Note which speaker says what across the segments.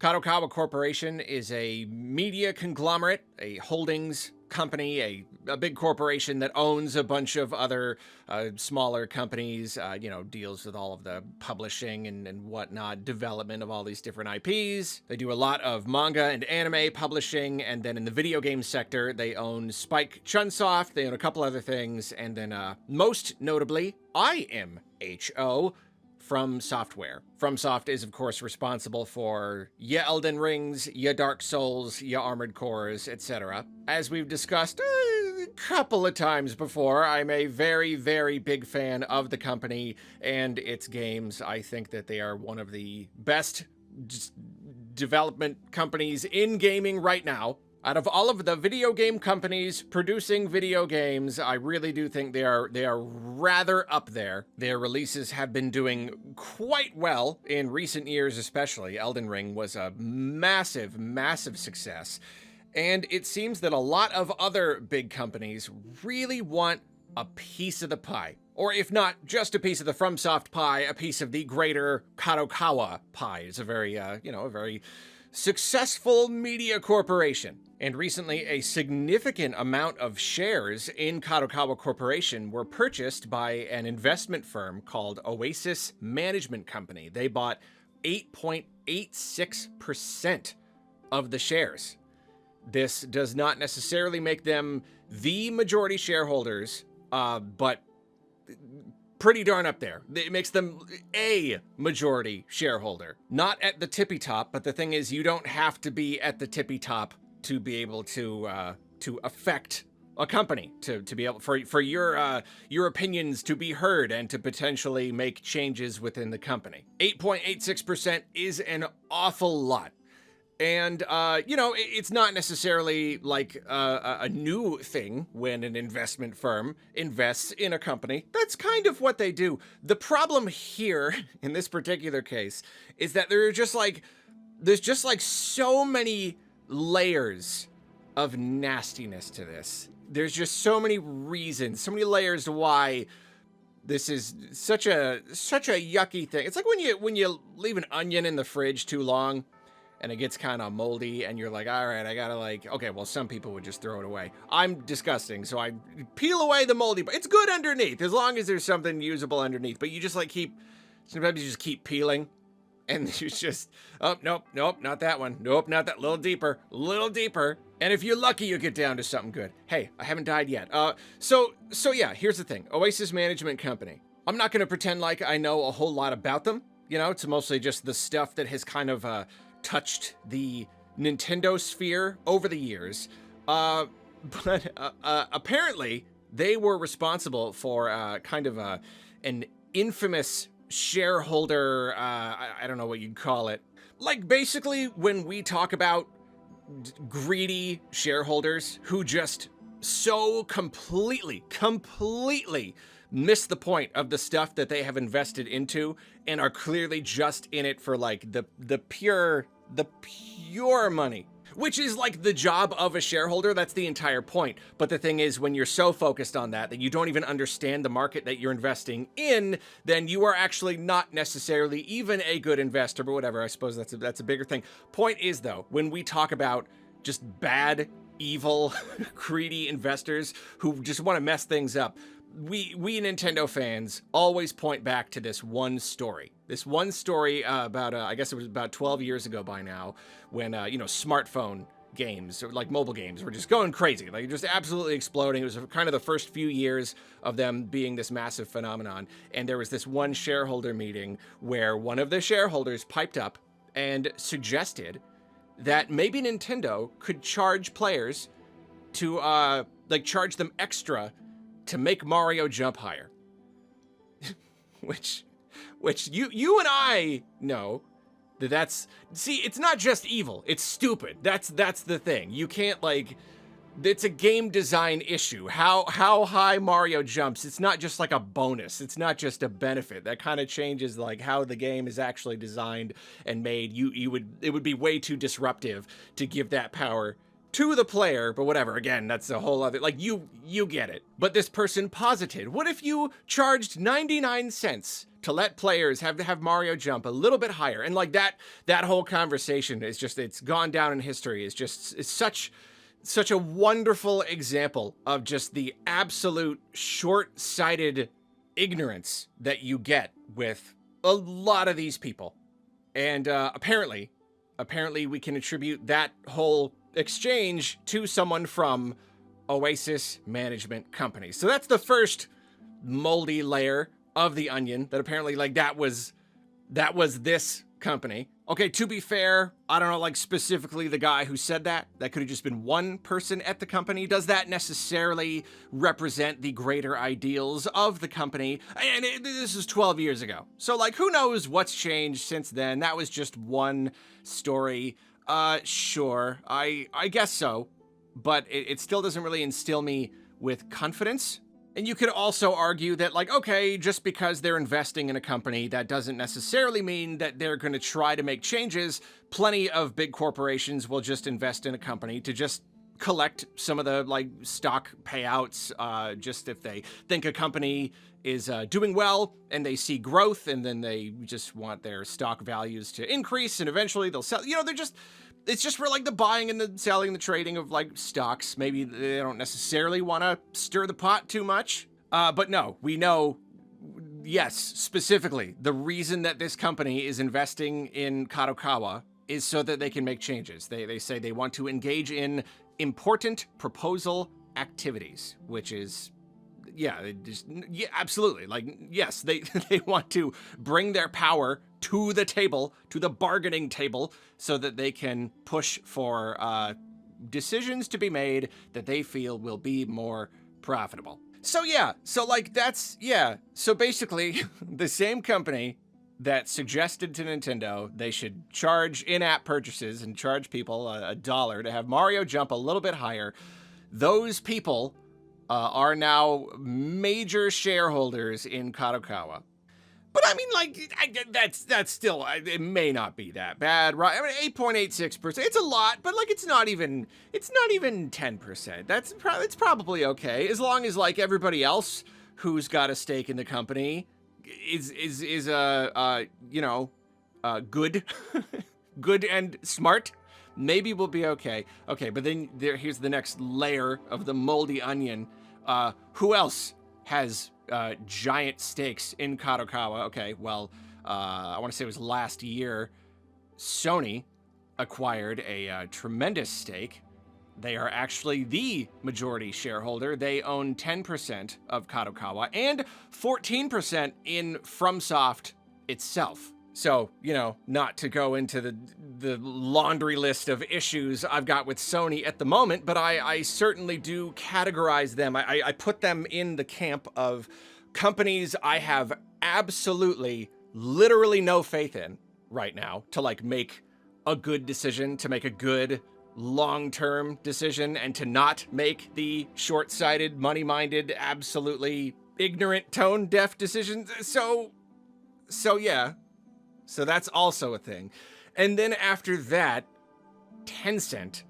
Speaker 1: Kadokawa Corporation is a media conglomerate, a holdings company, a big corporation that owns a bunch of other smaller companies, deals with all of the publishing and whatnot, development of all these different IPs. They do a lot of manga and anime publishing, and then in the video game sector, they own Spike Chunsoft, they own a couple other things, and then most notably, IMHO, FromSoftware. FromSoft is, of course, responsible for ya Elden Rings, ya Dark Souls, ya Armored Cores, etc. As we've discussed a couple of times before, I'm a very, very big fan of the company and its games. I think that they are one of the best development companies in gaming right now. Out of all of the video game companies producing video games, I really do think they are rather up there. Their releases have been doing quite well in recent years, especially. Elden Ring was a massive, massive success. And it seems that a lot of other big companies really want a piece of the pie. Or if not just a piece of the FromSoft pie, a piece of the greater Kadokawa pie. It's a very, a very successful media corporation. And recently, a significant amount of shares in Kadokawa Corporation were purchased by an investment firm called Oasis Management Company. They bought 8.86% of the shares. This does not necessarily make them the majority shareholders, but pretty darn up there. It makes them a majority shareholder. Not at the tippy top, but the thing is, you don't have to be at the tippy top to be able to affect a company, to be able for your opinions to be heard and to potentially make changes within the company. 8.86% is an awful lot. And, it's not necessarily like a new thing when an investment firm invests in a company. That's kind of what they do. The problem here, in this particular case, is that there's just like so many layers of nastiness to this. There's just so many reasons, so many layers to why this is such a yucky thing. It's like when you leave an onion in the fridge too long, and it gets kind of moldy, and you're like, all right, I gotta okay, well, some people would just throw it away. I'm disgusting, so I peel away the moldy, but it's good underneath, as long as there's something usable underneath. But you just sometimes you just keep peeling, and you just, oh, nope, not that one. Nope, not that, little deeper. And if you're lucky, you get down to something good. Hey, I haven't died yet. So yeah, here's the thing. Oasis Management Company. I'm not gonna pretend like I know a whole lot about them. It's mostly just the stuff that has kind of, touched the Nintendo sphere over the years, but apparently they were responsible for an infamous shareholder, I don't know what you'd call it. Like, basically, when we talk about greedy shareholders who just so completely miss the point of the stuff that they have invested into and are clearly just in it for like the pure money, which is like the job of a shareholder. That's the entire point. But the thing is, when you're so focused on that you don't even understand the market that you're investing in, then you are actually not necessarily even a good investor, but whatever. I suppose that's a bigger thing. Point is, though, when we talk about just bad, evil, greedy investors who just want to mess things up, we Nintendo fans always point back to this one story. About, I guess it was about 12 years ago by now, when, smartphone games, or like mobile games, were just going crazy, like just absolutely exploding. It was kind of the first few years of them being this massive phenomenon. And there was this one shareholder meeting where one of the shareholders piped up and suggested that maybe Nintendo could charge players to, charge them extra to make Mario jump higher. which you and I know that's it's not just evil, it's stupid. That's the thing. You can't, it's a game design issue. How high Mario jumps, it's not just like a bonus. It's not just a benefit. That kind of changes like how the game is actually designed and made. It would be way too disruptive to give that power to the player, but whatever. Again, that's a whole other, like, you get it. But this person posited, what if you charged 99 cents to let players have Mario jump a little bit higher? And like that whole conversation is just, it's gone down in history. It's such a wonderful example of just the absolute short-sighted ignorance that you get with a lot of these people. And apparently we can attribute that whole exchange to someone from Oasis Management Company. So that's the first moldy layer of the onion, that apparently like that was this company. Okay, to be fair, I don't know, like specifically the guy who said that could have just been one person at the company. Does that necessarily represent the greater ideals of the company? And this is 12 years ago. So like, who knows what's changed since then? That was just one story. Sure, I guess so, but it still doesn't really instill me with confidence. And you could also argue that, like, okay, just because they're investing in a company, that doesn't necessarily mean that they're going to try to make changes. Plenty of big corporations will just invest in a company to just collect some of the, like, stock payouts, just if they think a company is doing well and they see growth, and then they just want their stock values to increase, and eventually they'll sell. You know, it's just for like the buying and the selling and the trading of like stocks. Maybe they don't necessarily want to stir the pot too much. But no, we know, yes, specifically, the reason that this company is investing in Kadokawa is so that they can make changes. They say they want to engage in important proposal activities, which is, yeah, absolutely. Like, yes, they want to bring their power to the table, to the bargaining table, so that they can push for decisions to be made that they feel will be more profitable. So yeah, so like that's, yeah. So basically, the same company that suggested to Nintendo they should charge in-app purchases and charge people $1 to have Mario jump a little bit higher, those people are now major shareholders in Kadokawa. But I mean, like, that's still, it may not be that bad, right? I mean, 8.86%, it's a lot, but like, it's not even 10%. It's probably okay, as long as like everybody else who's got a stake in the company is you know, good, good and smart. Maybe we'll be okay. Okay, but then here's the next layer of the moldy onion. Who else has giant stakes in Kadokawa? Okay, well, I want to say it was last year, Sony acquired a tremendous stake. They are actually the majority shareholder. They own 10% of Kadokawa and 14% in FromSoft itself. So, you know, not to go into the laundry list of issues I've got with Sony at the moment, but I certainly do categorize them. I put them in the camp of companies I have absolutely, literally no faith in right now to like make a good decision, to make a good long-term decision, and to not make the short-sighted, money-minded, absolutely ignorant, tone-deaf decisions. So yeah. So that's also a thing. And then after that, Tencent,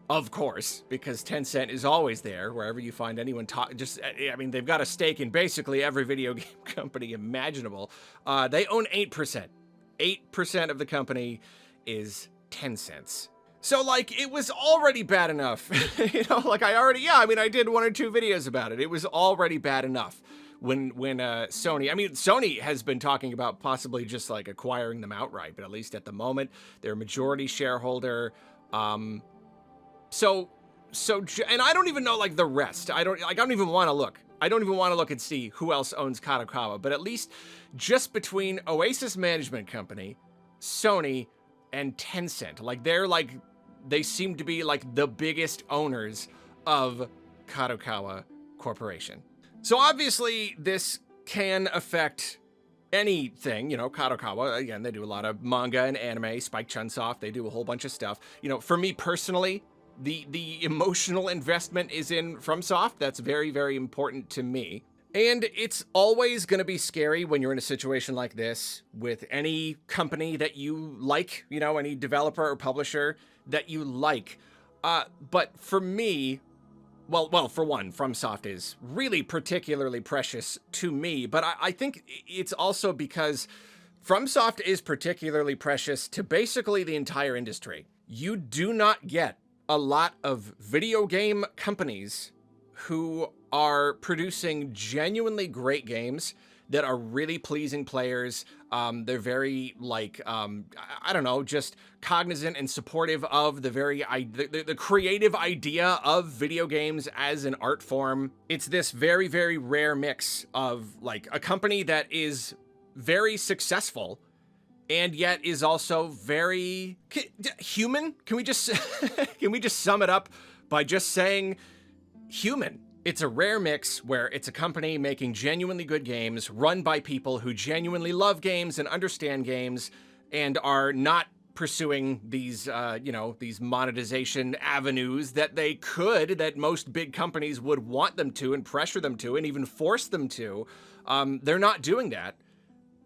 Speaker 1: of course, because Tencent is always there wherever you find anyone I mean, they've got a stake in basically every video game company imaginable. They own 8%. 8% of the company is Tencent's. So, like, it was already bad enough. You know, like I did 1 or 2 videos about it. It was already bad enough. When Sony has been talking about possibly just like acquiring them outright, but at least at the moment, they're a majority shareholder. And I don't even know like the rest. I don't even want to look. I don't even want to look and see who else owns Kadokawa, but at least just between Oasis Management Company, Sony, and Tencent, they seem to be like the biggest owners of Kadokawa Corporation. So obviously this can affect anything, you know. Kadokawa, again, they do a lot of manga and anime. Spike Chunsoft, they do a whole bunch of stuff. You know, for me personally, the emotional investment is in FromSoft. That's very, very important to me. And it's always going to be scary when you're in a situation like this with any company that you like, you know, any developer or publisher that you like. But for me, well, for one, FromSoft is really particularly precious to me, but I think it's also because FromSoft is particularly precious to basically the entire industry. You do not get a lot of video game companies who are producing genuinely great games that are really pleasing players. They're very I don't know, just cognizant and supportive of the creative idea of video games as an art form. It's this very, very rare mix of like a company that is very successful and yet is also very human. Can we just can we just sum it up by just saying human? It's a rare mix where it's a company making genuinely good games run by people who genuinely love games and understand games and are not pursuing these, these monetization avenues that most big companies would want them to and pressure them to and even force them to. They're not doing that.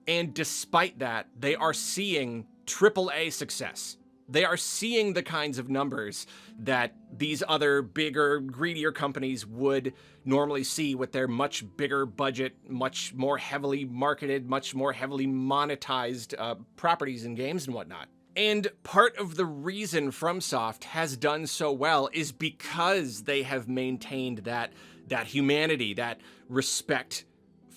Speaker 1: And despite that, they are seeing AAA success. They are seeing the kinds of numbers that these other bigger, greedier companies would normally see with their much bigger budget, much more heavily marketed, much more heavily monetized properties and games and whatnot. And part of the reason FromSoft has done so well is because they have maintained that humanity, that respect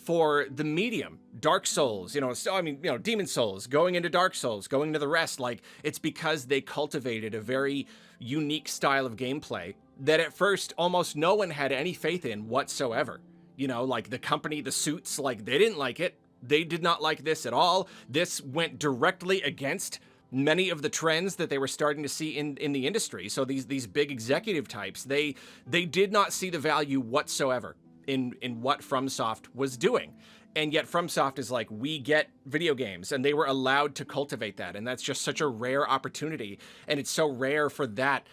Speaker 1: for the medium. Dark Souls, Demon Souls, going into Dark Souls, going into the rest, like, it's because they cultivated a very unique style of gameplay that at first almost no one had any faith in whatsoever. Like the company, the suits, like, they didn't like it. They did not like this at all. This went directly against many of the trends that they were starting to see in the industry. So these big executive types, they did not see the value whatsoever in what FromSoft was doing. And yet FromSoft is like, we get video games, and they were allowed to cultivate that. And that's just such a rare opportunity. And it's so rare for that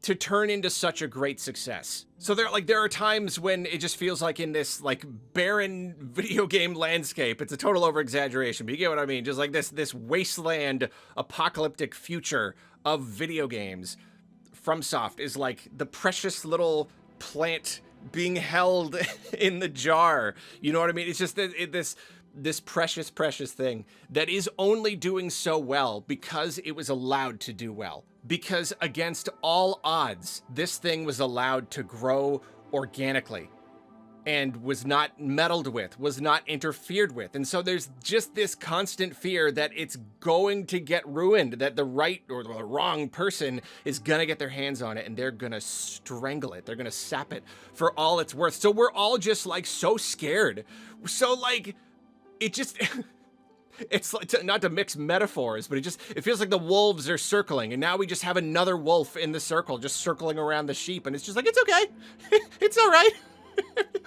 Speaker 1: to turn into such a great success. So there are times when it just feels like in this like barren video game landscape, it's a total over exaggeration, but you get what I mean? Just like this wasteland apocalyptic future of video games. FromSoft is like the precious little plant being held in the jar. You know what I mean? It's just this precious thing that is only doing so well because it was allowed to do well. Because against all odds, this thing was allowed to grow organically and was not meddled with, was not interfered with. And so there's just this constant fear that it's going to get ruined, that the right or the wrong person is gonna get their hands on it and they're gonna strangle it. They're gonna sap it for all it's worth. So we're all just like so scared. So like, it just, it's like, not to mix metaphors, but it feels like the wolves are circling and now we just have another wolf in the circle, just circling around the sheep. And it's just like, it's okay. It's all right.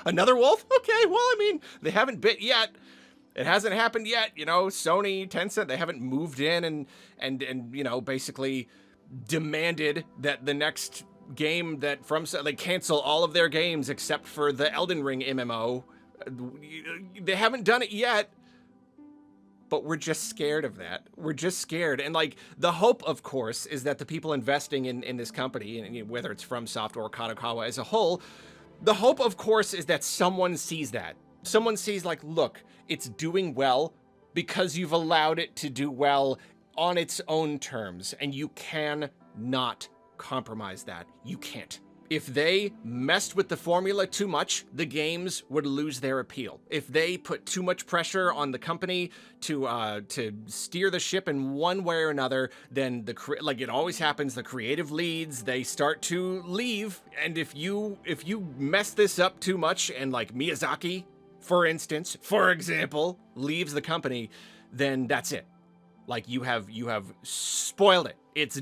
Speaker 1: Another wolf? Okay, well, I mean, they haven't bit yet. It hasn't happened yet. Sony, Tencent, they haven't moved in and basically demanded that the next game that they cancel all of their games except for the Elden Ring MMO. They haven't done it yet, but we're just scared of that. We're just scared. And like the hope, of course, is that the people investing in this company, and whether it's FromSoft or Kadokawa as a whole, the hope, of course, is that someone sees that. Someone sees like, look, it's doing well because you've allowed it to do well on its own terms, and you cannot compromise that. You can't. If they messed with the formula too much, the games would lose their appeal. If they put too much pressure on the company to steer the ship in one way or another, then like it always happens, the creative leads, they start to leave. And if you mess this up too much, and like Miyazaki, for example, leaves the company, then that's it. Like you have spoiled it. It's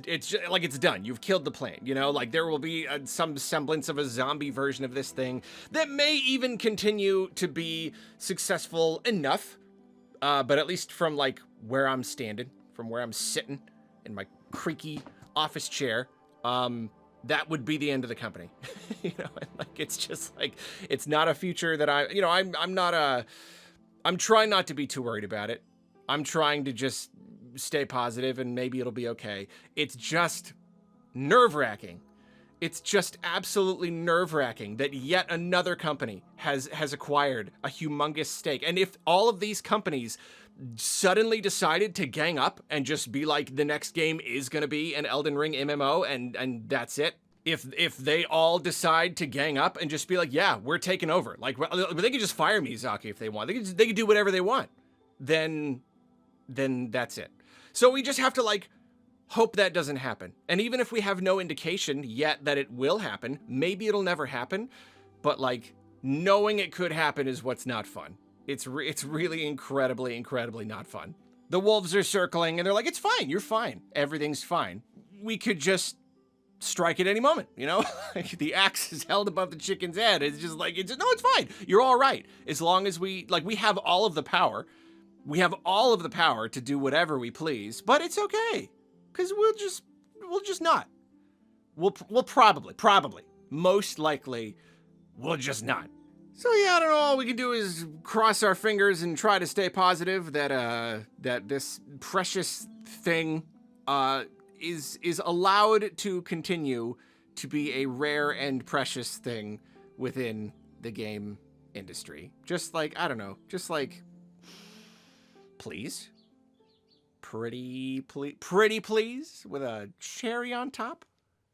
Speaker 1: like it's done. You've killed the plan. Like there will be some semblance of a zombie version of this thing that may even continue to be successful enough. But at least from like where I'm standing, from where I'm sitting in my creaky office chair, that would be the end of the company. And like it's just like it's not a future that I'm trying not to be too worried about it. I'm trying to just stay positive and maybe it'll be okay. It's just nerve-wracking. It's just absolutely nerve-wracking that yet another company has acquired a humongous stake. And if all of these companies suddenly decided to gang up and just be like, the next game is going to be an Elden Ring MMO and that's it. If they all decide to gang up and just be like, yeah, we're taking over. Like, they could just fire Miyazaki if they want. They could do whatever they want. Then that's it. So we just have to like hope that doesn't happen. And even if we have no indication yet that it will happen, maybe it'll never happen. But like knowing it could happen is what's not fun. It's really incredibly not fun. The wolves are circling and they're like, it's fine. You're fine. Everything's fine. We could just strike at any moment, you know? The axe is held above the chicken's head. It's just like, no, it's fine. You're all right. As long as we have all of the power. We have all of the power to do whatever we please, but it's okay. Because we'll just not. We'll probably, most likely, we'll just not. So yeah, I don't know, all we can do is cross our fingers and try to stay positive that this precious thing is allowed to continue to be a rare and precious thing within the game industry. Just like, I don't know, just like, please. Pretty please with a cherry on top.